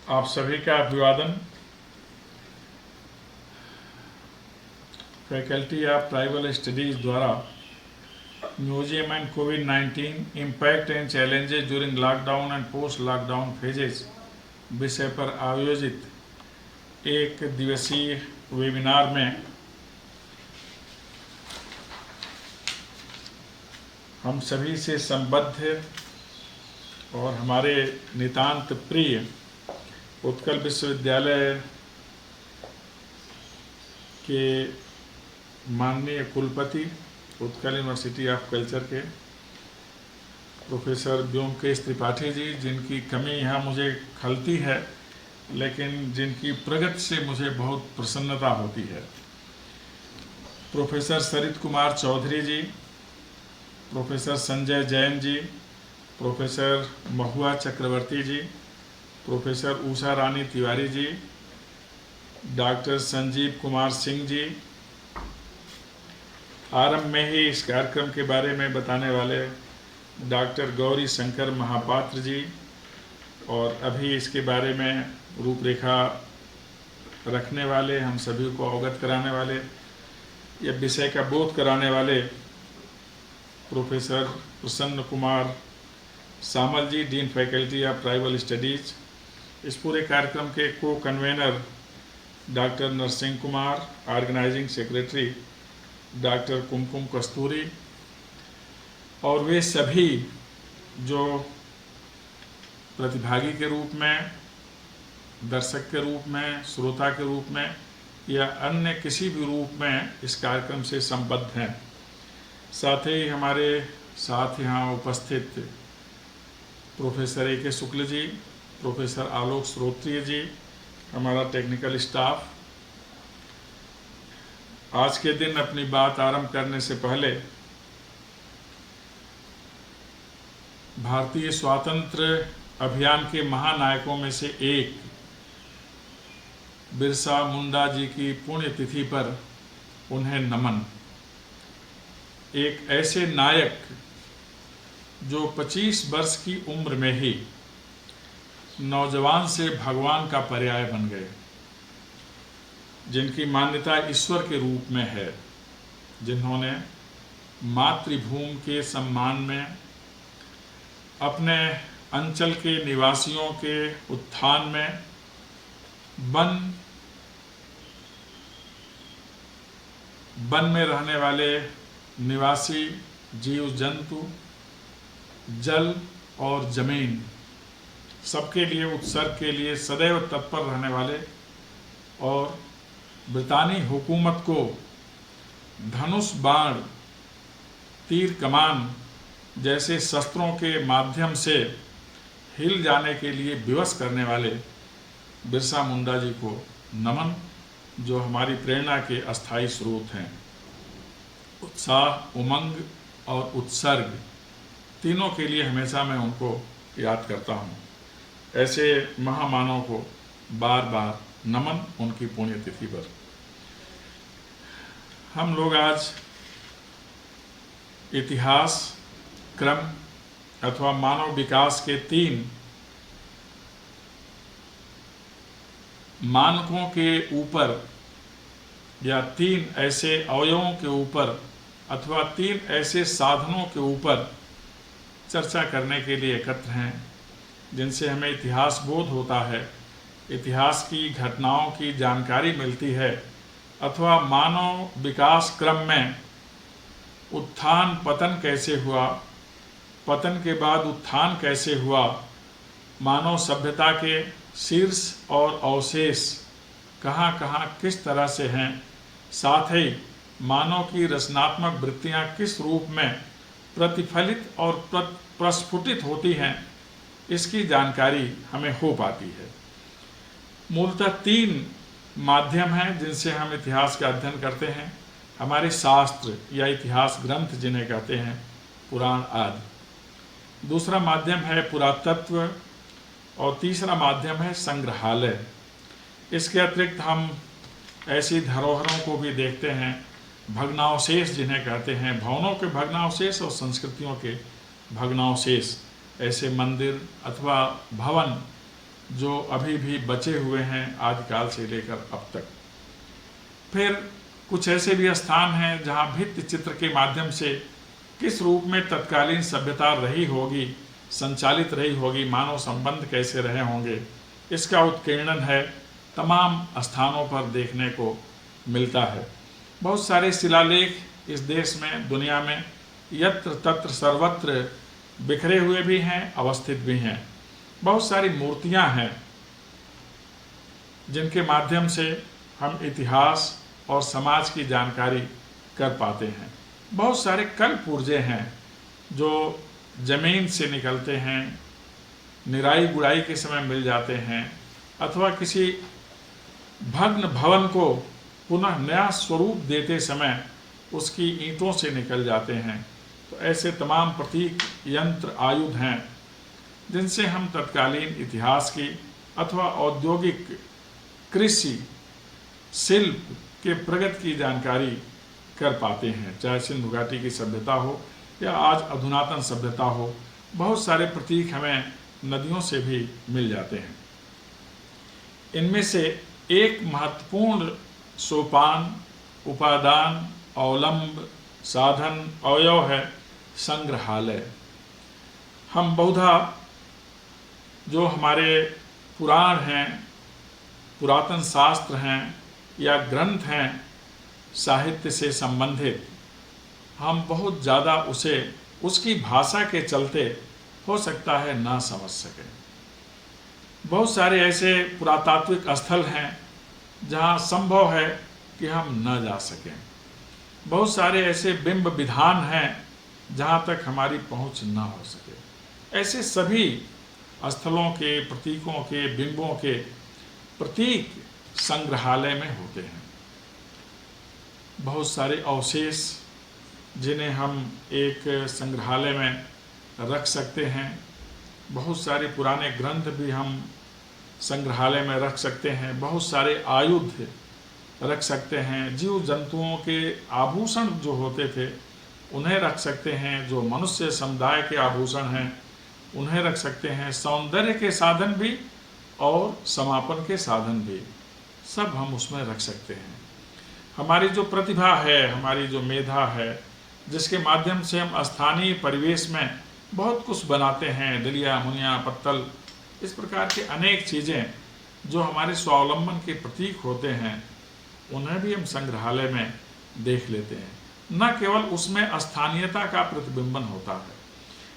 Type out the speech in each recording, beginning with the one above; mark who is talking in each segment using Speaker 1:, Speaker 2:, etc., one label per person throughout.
Speaker 1: आप सभी का अभिवादन। फैकल्टी ऑफ ट्राइबल स्टडीज द्वारा museum and covid impact and challenges during lockdown and post lockdown phases विषय पर आयोजित एक दिवसीय वेबिनार में हम सभी से संबद्ध और हमारे नितांत प्रिय उत्कल विश्वविद्यालय के माननीय कुलपति, उत्कल यूनिवर्सिटी ऑफ कल्चर के प्रोफेसर व्योमकेश त्रिपाठी जी, जिनकी कमी यहाँ मुझे खलती है लेकिन जिनकी प्रगति से मुझे बहुत प्रसन्नता होती है। प्रोफेसर सरित कुमार चौधरी जी, प्रोफेसर संजय जैन जी, प्रोफेसर महुआ चक्रवर्ती जी, प्रोफेसर उषा रानी तिवारी जी, डॉक्टर संजीव कुमार सिंह जी, आरंभ में ही इस कार्यक्रम के बारे में बताने वाले डॉक्टर गौरी शंकर महापात्र जी और अभी इसके बारे में रूपरेखा रखने वाले, हम सभी को अवगत कराने वाले, यह विषय का बोध कराने वाले professor Prasanna Kumar Samal ji, dean faculty of tribal studies. इस पूरे कार्यक्रम के को convener doctor Narasimha Kumar, organising secretary doctor Kumkum Kasturi और वे सभी जो प्रतिभागी के रूप में, दर्शक के रूप में, श्रोता के रूप में या अन्य किसी भी रूप में इस कार्यक्रम से संबद्ध हैं। साथ ही हमारे साथ यहाँ उपस्थित प्रोफेसर ए के शुक्ल जी, प्रोफेसर आलोक श्रोत्रिय जी, हमारा टेक्निकल स्टाफ। आज के दिन अपनी बात आरंभ करने से पहले भारतीय स्वातंत्र्य अभियान के महानायकों में से एक बिरसा मुंडा जी की पुण्यतिथि पर उन्हें नमन। एक ऐसे नायक जो 25 वर्ष की उम्र में ही नौजवान से भगवान का पर्याय बन गए, जिनकी मान्यता ईश्वर के रूप में है, जिन्होंने मातृभूमि के सम्मान में, अपने अंचल के निवासियों के उत्थान में, वन में रहने वाले निवासी जीव जंतु, जल और जमीन सबके लिए उत्सर्ग के लिए सदैव तत्पर रहने वाले और ब्रितानी हुकूमत को धनुष, बाण, तीर, कमान जैसे शस्त्रों के माध्यम से हिल जाने के लिए विवश करने वाले बिरसा मुंडा जी को नमन, जो हमारी प्रेरणा के अस्थायी स्रोत हैं। उत्साह, उमंग और उत्सर्ग तीनों के लिए हमेशा मैं उनको याद करता हूँ। ऐसे महामानव को बार बार नमन उनकी पुण्यतिथि पर। हम लोग आज इतिहास क्रम अथवा मानव विकास के 3 मानकों के ऊपर या 3 ऐसे अवयवों के ऊपर अथवा 3 ऐसे साधनों के ऊपर चर्चा करने के लिए एकत्र हैं, जिनसे हमें इतिहास बोध होता है, इतिहास की घटनाओं की जानकारी मिलती है अथवा मानव विकास क्रम में उत्थान पतन कैसे हुआ, पतन के बाद उत्थान कैसे हुआ, मानव सभ्यता के शीर्ष और अवशेष कहाँ कहाँ किस तरह से हैं, साथ ही मानव की रचनात्मक वृत्तियाँ किस रूप में प्रतिफलित और प्रस्फुटित होती हैं, इसकी जानकारी हमें हो पाती है। मूलतः 3 माध्यम हैं जिनसे हम इतिहास का अध्ययन करते हैं। हमारे शास्त्र या इतिहास ग्रंथ जिन्हें कहते हैं, पुराण आदि। दूसरा माध्यम है पुरातत्व और तीसरा माध्यम है संग्रहालय। इसके अतिरिक्त हम ऐसी धरोहरों को भी देखते हैं, भग्नावशेष जिन्हें कहते हैं, भवनों के भग्नावशेष और संस्कृतियों के भग्नावशेष। ऐसे मंदिर अथवा भवन जो अभी भी बचे हुए हैं आदिकाल से लेकर अब तक। फिर कुछ ऐसे भी स्थान हैं जहाँ भित्ति चित्र के माध्यम से किस रूप में तत्कालीन सभ्यता रही होगी, संचालित रही होगी, मानव संबंध कैसे रहे होंगे, इसका उत्कीर्णन है तमाम स्थानों पर देखने को मिलता है। बहुत सारे शिलालेख इस देश में, दुनिया में यत्र तत्र सर्वत्र बिखरे हुए भी हैं, अवस्थित भी हैं। बहुत सारी मूर्तियां हैं जिनके माध्यम से हम इतिहास और समाज की जानकारी कर पाते हैं। बहुत सारे कल पुर्जे हैं जो जमीन से निकलते हैं, निराई गुड़ाई के समय मिल जाते हैं, अथवा किसी भग्न भवन को पुनः नया स्वरूप देते समय उसकी ईंटों से निकल जाते हैं। तो ऐसे तमाम प्रतीक, यंत्र, आयुध हैं जिनसे हम तत्कालीन इतिहास की अथवा औद्योगिक, कृषि, शिल्प के प्रगति की जानकारी कर पाते हैं। चाहे सिंधु घाटी की सभ्यता हो या आज अधुनातन सभ्यता हो, बहुत सारे प्रतीक हमें नदियों से भी मिल जाते हैं। इनमें से एक महत्वपूर्ण सोपान, उपादान, अवलंब, साधन, अवयव है संग्रहालय। हम बहुधा जो हमारे पुराण हैं, पुरातन शास्त्र हैं या ग्रंथ हैं साहित्य से संबंधित, हम बहुत ज़्यादा उसे उसकी भाषा के चलते हो सकता है ना समझ सकें। बहुत सारे ऐसे पुरातात्विक स्थल हैं जहाँ संभव है कि हम न जा सकें। बहुत सारे ऐसे बिंब विधान हैं जहाँ तक हमारी पहुँच न हो सके। ऐसे सभी स्थलों के, प्रतीकों के, बिंबों के प्रतीक संग्रहालय में होते हैं। बहुत सारे अवशेष जिन्हें हम एक संग्रहालय में रख सकते हैं, बहुत सारे पुराने ग्रंथ भी हम संग्रहालय में रख सकते हैं, बहुत सारे आयुध रख सकते हैं, जीव जंतुओं के आभूषण जो होते थे उन्हें रख सकते हैं, जो मनुष्य समुदाय के आभूषण हैं उन्हें रख सकते हैं, सौंदर्य के साधन भी और समापन के साधन भी, सब हम उसमें रख सकते हैं। हमारी जो प्रतिभा है, हमारी जो मेधा है, जिसके माध्यम से हम स्थानीय परिवेश में बहुत कुछ बनाते हैं, डलिया, मुनिया, पत्तल, इस प्रकार के अनेक चीज़ें जो हमारे स्वावलंबन के प्रतीक होते हैं, उन्हें भी हम संग्रहालय में देख लेते हैं। न केवल उसमें स्थानीयता का प्रतिबिंबन होता है,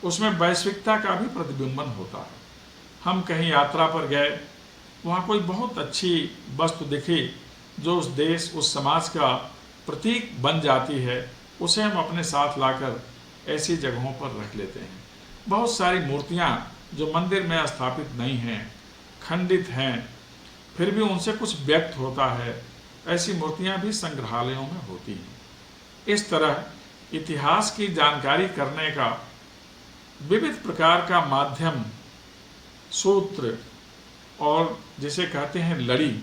Speaker 1: उसमें वैश्विकता का भी प्रतिबिंबन होता है। हम कहीं यात्रा पर गए, वहाँ कोई बहुत अच्छी वस्तु दिखी जो उस देश, उस समाज का प्रतीक बन जाती है, उसे हम अपने साथ लाकर ऐसी जगहों पर रख लेते हैं। बहुत सारी मूर्तियाँ जो मंदिर में स्थापित नहीं हैं, खंडित हैं, फिर भी उनसे कुछ व्यक्त होता है, ऐसी मूर्तियाँ भी संग्रहालयों में होती हैं। इस तरह इतिहास की जानकारी करने का विविध प्रकार का माध्यम, सूत्र और जिसे कहते हैं लड़ी,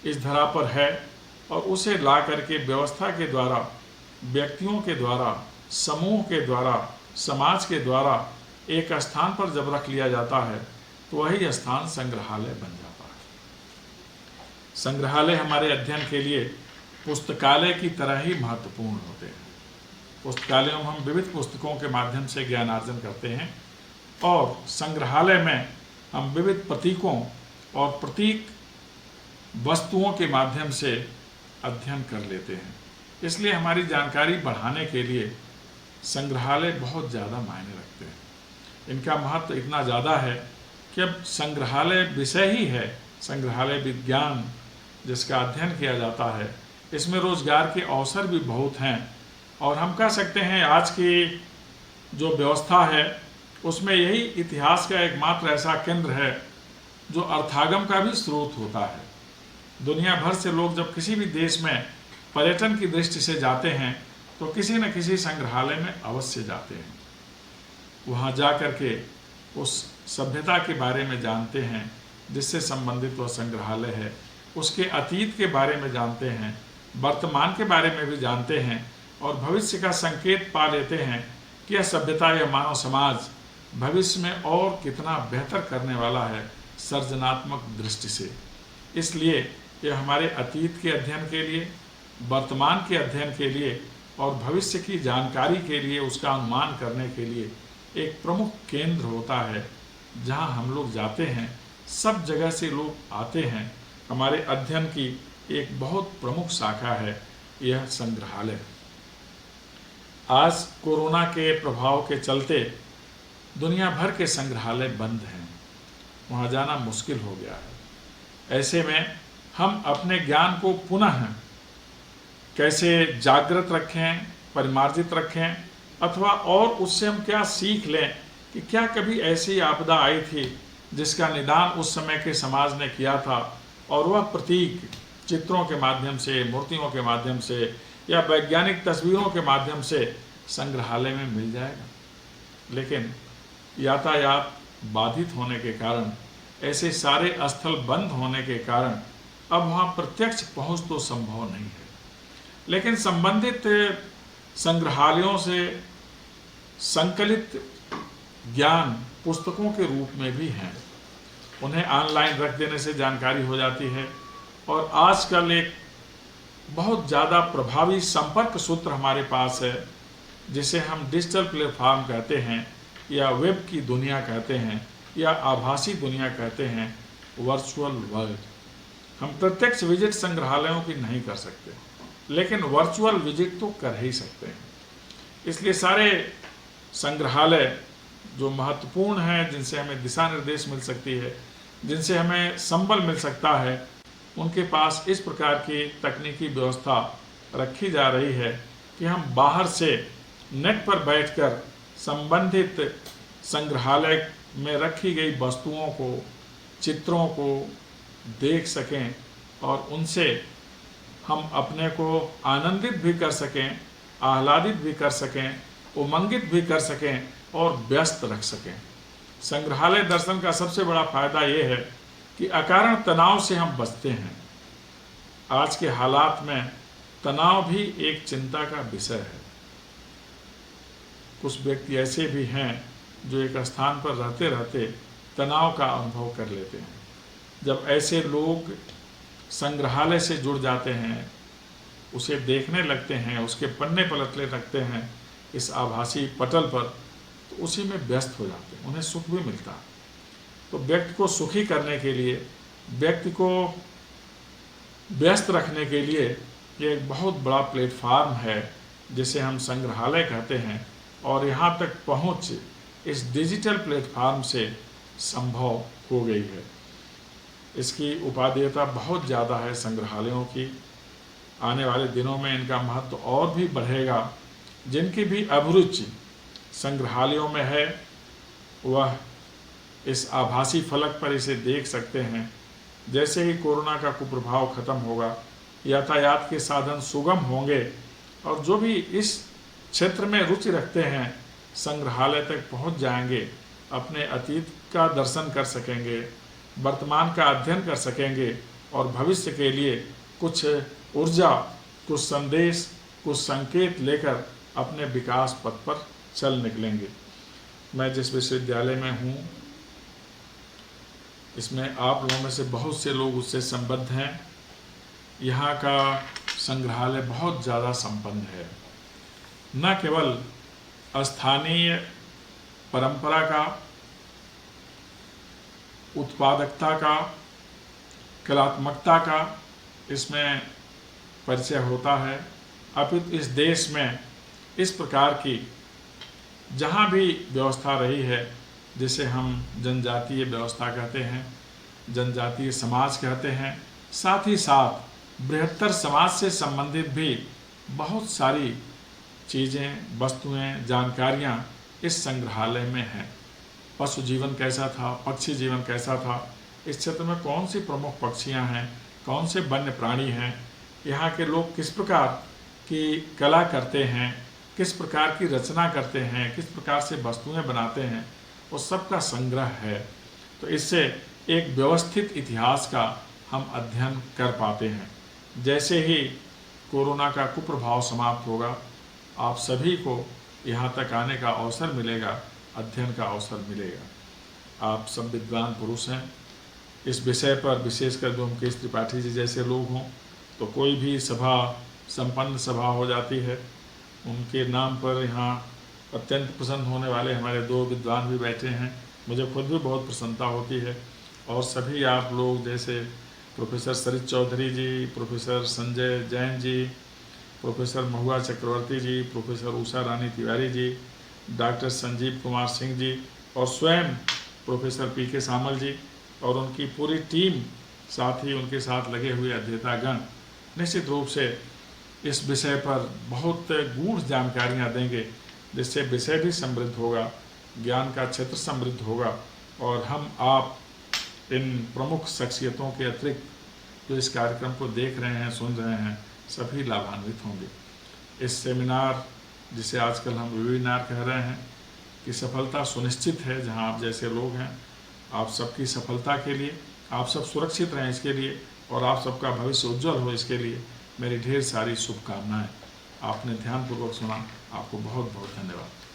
Speaker 1: इस धरा पर है, और उसे ला करके व्यवस्था के द्वारा, व्यक्तियों के द्वारा, समूह के द्वारा, समाज के द्वारा एक स्थान पर जब रख लिया जाता है तो वही स्थान संग्रहालय बन जाता है। संग्रहालय हमारे अध्ययन के लिए पुस्तकालय की तरह ही महत्वपूर्ण होते हैं। पुस्तकालयों में हम विविध पुस्तकों के माध्यम से ज्ञानार्जन करते हैं और संग्रहालय में हम विविध प्रतीकों और प्रतीक वस्तुओं के माध्यम से अध्ययन कर लेते हैं। इसलिए हमारी जानकारी बढ़ाने के लिए संग्रहालय बहुत ज़्यादा मायने रखते हैं। इनका महत्व इतना ज़्यादा है कि अब संग्रहालय विषय ही है, संग्रहालय विज्ञान जिसका अध्ययन किया जाता है, इसमें रोजगार के अवसर भी बहुत हैं। और हम कह सकते हैं आज की जो व्यवस्था है उसमें यही इतिहास का एकमात्र ऐसा केंद्र है जो अर्थागम का भी स्रोत होता है। दुनिया भर से लोग जब किसी भी देश में पर्यटन की दृष्टि से जाते हैं तो किसी न किसी संग्रहालय में अवश्य जाते हैं। वहाँ जा कर के उस सभ्यता के बारे में जानते हैं जिससे संबंधित वह संग्रहालय है, उसके अतीत के बारे में जानते हैं, वर्तमान के बारे में भी जानते हैं और भविष्य का संकेत पा लेते हैं कि यह सभ्यता या मानव समाज भविष्य में और कितना बेहतर करने वाला है सर्जनात्मक दृष्टि से। इसलिए यह हमारे अतीत के अध्ययन के लिए, वर्तमान के अध्ययन के लिए और भविष्य की जानकारी के लिए, उसका अनुमान करने के लिए एक प्रमुख केंद्र होता है जहां हम लोग जाते हैं। सब जगह से लोग आते हैं। हमारे अध्ययन की एक बहुत प्रमुख शाखा है यह संग्रहालय। आज कोरोना के प्रभाव के चलते दुनिया भर के संग्रहालय बंद हैं, वहाँ जाना मुश्किल हो गया है। ऐसे में हम अपने ज्ञान को पुनः कैसे जागृत रखें, परिमार्जित रखें, अथवा और उससे हम क्या सीख लें कि क्या कभी ऐसी आपदा आई थी जिसका निदान उस समय के समाज ने किया था और वह प्रतीक चित्रों के माध्यम से, मूर्तियों के माध्यम से या वैज्ञानिक तस्वीरों के माध्यम से संग्रहालय में मिल जाएगा। लेकिन यातायात बाधित होने के कारण, ऐसे सारे स्थल बंद होने के कारण अब वहाँ प्रत्यक्ष पहुँच तो संभव नहीं है। लेकिन संबंधित संग्रहालयों से संकलित ज्ञान पुस्तकों के रूप में भी हैं। उन्हें ऑनलाइन रख देने से जानकारी हो जाती है और आजकल एक बहुत ज़्यादा प्रभावी संपर्क सूत्र हमारे पास है जिसे हम डिजिटल प्लेटफॉर्म कहते हैं या वेब की दुनिया कहते हैं या आभासी दुनिया कहते हैं, वर्चुअल वर्ल्ड। हम प्रत्यक्ष विजिट संग्रहालयों की नहीं कर सकते, लेकिन वर्चुअल विजिट तो कर ही सकते हैं। इसलिए सारे संग्रहालय जो महत्वपूर्ण हैं, जिनसे हमें दिशा निर्देश मिल सकती है, जिनसे हमें संबल मिल सकता है, उनके पास इस प्रकार की तकनीकी व्यवस्था रखी जा रही है कि हम बाहर से नेट पर बैठकर संबंधित संग्रहालय में रखी गई वस्तुओं को, चित्रों को देख सकें और उनसे हम अपने को आनंदित भी कर सकें, आह्लादित भी कर सकें, उमंगित भी कर सकें और व्यस्त रख सकें। संग्रहालय दर्शन का सबसे बड़ा फायदा ये है कि अकारण तनाव से हम बचते हैं। आज के हालात में तनाव भी एक चिंता का विषय है। कुछ व्यक्ति ऐसे भी हैं जो एक स्थान पर रहते रहते तनाव का अनुभव कर लेते हैं। जब ऐसे लोग संग्रहालय से जुड़ जाते हैं, उसे देखने लगते हैं, उसके पन्ने पलटने लगते हैं इस आभासी पटल पर, तो उसी में व्यस्त हो जाते हैं, उन्हें सुख भी मिलता है। तो व्यक्ति को सुखी करने के लिए, व्यक्ति को व्यस्त रखने के लिए ये एक बहुत बड़ा प्लेटफार्म है जिसे हम संग्रहालय कहते हैं। और यहाँ तक पहुँच इस डिजिटल प्लेटफार्म से संभव हो गई है। इसकी उपादेयता बहुत ज़्यादा है संग्रहालयों की। आने वाले दिनों में इनका महत्व और भी बढ़ेगा। जिनकी भी अभिरुचि संग्रहालयों में है, वह इस आभासी फलक पर इसे देख सकते हैं। जैसे ही कोरोना का कुप्रभाव खत्म होगा, यातायात के साधन सुगम होंगे और जो भी इस क्षेत्र में रुचि रखते हैं संग्रहालय तक पहुंच जाएंगे, अपने अतीत का दर्शन कर सकेंगे, वर्तमान का अध्ययन कर सकेंगे और भविष्य के लिए कुछ ऊर्जा, कुछ संदेश, कुछ संकेत लेकर अपने विकास पथ पर चल निकलेंगे। मैं जिस विश्वविद्यालय में हूँ, इसमें आप लोगों में से बहुत से लोग उससे संबद्ध हैं। यहाँ का संग्रहालय बहुत ज़्यादा संपन्न है। न केवल स्थानीय परंपरा का, उत्पादकता का, कलात्मकता का इसमें परिचय होता है, अपितु इस देश में इस प्रकार की जहाँ भी व्यवस्था रही है, जिसे हम जनजातीय व्यवस्था कहते हैं, जनजातीय समाज कहते हैं, साथ ही साथ बृहत्तर समाज से संबंधित भी बहुत सारी चीज़ें, वस्तुएं, जानकारियाँ इस संग्रहालय में हैं। पशु जीवन कैसा था, पक्षी जीवन कैसा था, इस क्षेत्र में कौन सी प्रमुख पक्षियाँ हैं, कौन से वन्य प्राणी हैं, यहाँ के लोग किस प्रकार की कला करते हैं, किस प्रकार की रचना करते हैं, किस प्रकार से वस्तुएं बनाते हैं, उस सब का संग्रह है। तो इससे एक व्यवस्थित इतिहास का हम अध्ययन कर पाते हैं। जैसे ही कोरोना का कुप्रभाव समाप्त होगा, आप सभी को यहाँ तक आने का अवसर मिलेगा, अध्ययन का अवसर मिलेगा। आप सब विद्वान पुरुष हैं, इस विषय पर विशेषकर जो मुकेश त्रिपाठी जी जैसे लोग हों, तो कोई भी सभा संपन्न सभा हो जाती है। उनके नाम पर यहाँ अत्यंत प्रसन्न होने वाले हमारे 2 विद्वान भी बैठे हैं, मुझे खुद भी बहुत प्रसन्नता होती है। और सभी आप लोग जैसे प्रोफेसर सरित चौधरी जी, प्रोफेसर संजय जैन जी, प्रोफेसर महुआ चक्रवर्ती जी, प्रोफेसर उषा रानी तिवारी जी, डॉक्टर संजीव कुमार सिंह जी और स्वयं प्रोफेसर पी.के. सामल जी और उनकी पूरी टीम, साथ ही उनके साथ लगे हुए अध्येतागण निश्चित रूप से इस विषय पर बहुत गूढ़ जानकारियाँ देंगे, जिससे विषय भी समृद्ध होगा, ज्ञान का क्षेत्र समृद्ध होगा और हम आप इन प्रमुख शख्सियतों के अतिरिक्त जो इस कार्यक्रम को देख रहे हैं, सुन रहे हैं, सभी लाभान्वित होंगे। इस सेमिनार, जिसे आजकल हम वेबिनार कह रहे हैं, की सफलता सुनिश्चित है। जहां आप जैसे लोग हैं, आप सबकी सफलता के लिए, आप सब सुरक्षित रहें इसके लिए और आप सबका भविष्य उज्जवल हो इसके लिए मेरी ढेर सारी शुभकामनाएं। आपने ध्यानपूर्वक सुना, आपको बहुत बहुत धन्यवाद।